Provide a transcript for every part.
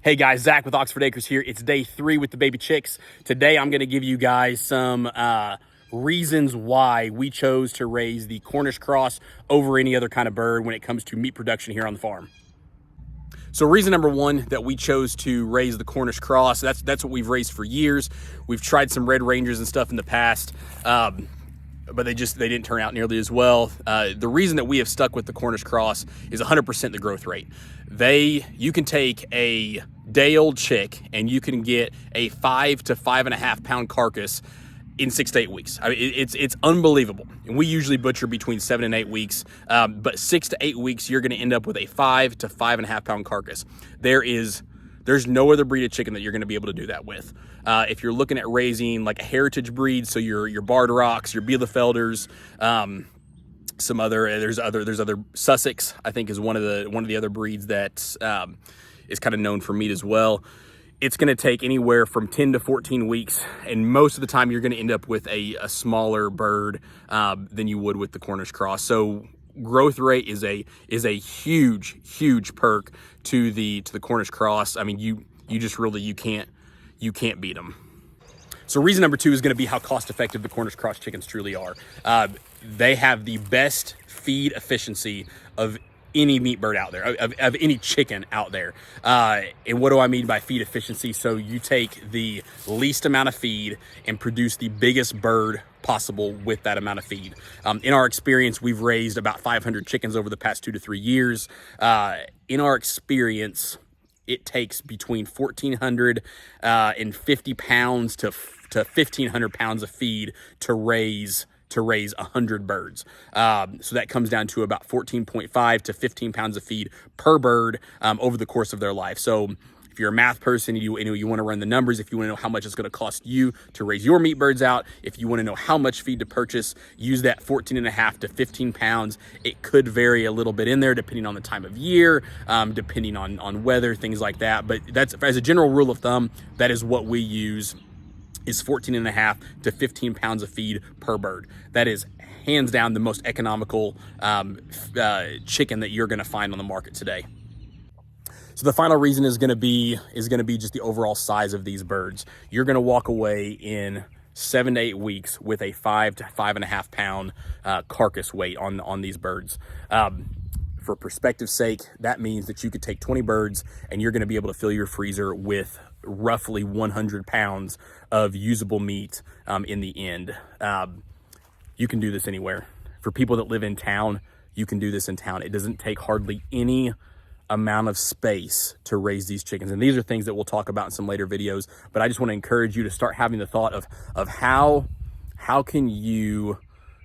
Hey guys, Zach with Oxford Acres here. It's day 3 with the baby chicks. Today I'm going to give you guys some reasons why we chose to raise the Cornish cross over any other kind of bird when it comes to meat production here on the farm. So reason number 1 that we chose to raise the Cornish cross, that's what we've raised for years. We've tried some Red Rangers and stuff in the past, but they didn't turn out nearly as well. The reason that we have stuck with the Cornish cross is 100% the growth rate. You can take a day-old chick and you can get a 5 to 5.5 pound carcass in 6 to 8 weeks. I mean, it's unbelievable. And we usually butcher between 7 and 8 weeks, but 6 to 8 weeks, you're going to end up with a 5 to 5.5 pound carcass. There's no other breed of chicken that you're going to be able to do that with. If you're looking at raising like a heritage breed, so your Barderocks, your Bielefelders, there's other Sussex, I think, is one of the other breeds that is kind of known for meat as well. It's going to take anywhere from 10 to 14 weeks, and most of the time you're going to end up with a smaller bird than you would with the Cornish cross. So growth rate is a huge perk to the Cornish cross. I mean, you can't beat them. So reason number 2 is going to be how cost effective the Cornish cross chickens truly are. They have the best feed efficiency of any meat bird out there, of any chicken out there. And what do I mean by feed efficiency? So you take the least amount of feed and produce the biggest bird possible with that amount of feed. In our experience, we've raised about 500 chickens over the past 2 to 3 years. In our experience, it takes between 1,450 pounds to 1,500 pounds of feed to raise 100 birds. So that comes down to about 14.5 to 15 pounds of feed per bird over the course of their life. So if you're a math person, you want to run the numbers, if you want to know how much it's going to cost you to raise your meat birds out, if you want to know how much feed to purchase, use that 14.5 to 15 pounds. It could vary a little bit in there depending on the time of year, depending on weather, things like that. But that's, as a general rule of thumb, that is what we use, is 14.5 to 15 pounds of feed per bird. That is hands down the most economical chicken that you're going to find on the market today. So the final reason is going to be just the overall size of these birds. You're going to walk away in 7 to 8 weeks with a 5 to 5.5 pound carcass weight on these birds. For perspective's sake, that means that you could take 20 birds and you're going to be able to fill your freezer with roughly 100 pounds of usable meat in the end. You can do this anywhere. For people that live in town, you can do this in town. It doesn't take hardly any amount of space to raise these chickens. And these are things that we'll talk about in some later videos, but I just want to encourage you to start having the thought of how can you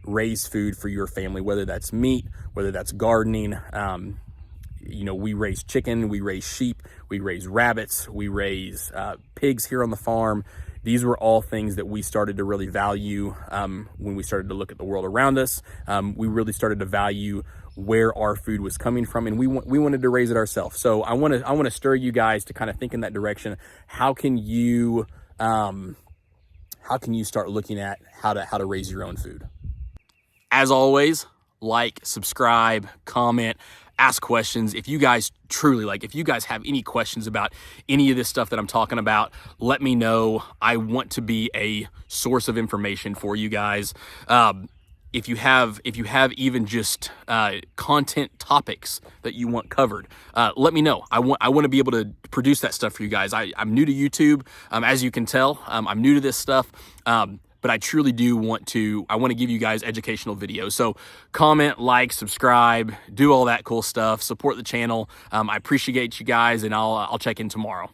raise food for your family, whether that's meat, whether that's gardening. We raise chicken, we raise sheep, we raise rabbits, we raise pigs here on the farm. These were all things that we started to really value when we started to look at the world around us. We really started to value where our food was coming from, and we wanted to raise it ourselves. So I want to stir you guys to kind of think in that direction. How can you start looking at how to raise your own food? As always, like, subscribe, comment, ask questions. If you guys if you guys have any questions about any of this stuff that I'm talking about, let me know. I want to be a source of information for you guys. If you have even just content topics that you want covered, let me know. I want to be able to produce that stuff for you guys. I'm new to YouTube, as you can tell. I'm new to this stuff. But I truly do want to give you guys educational videos. So comment, like, subscribe, do all that cool stuff, support the channel. I appreciate you guys, and I'll check in tomorrow.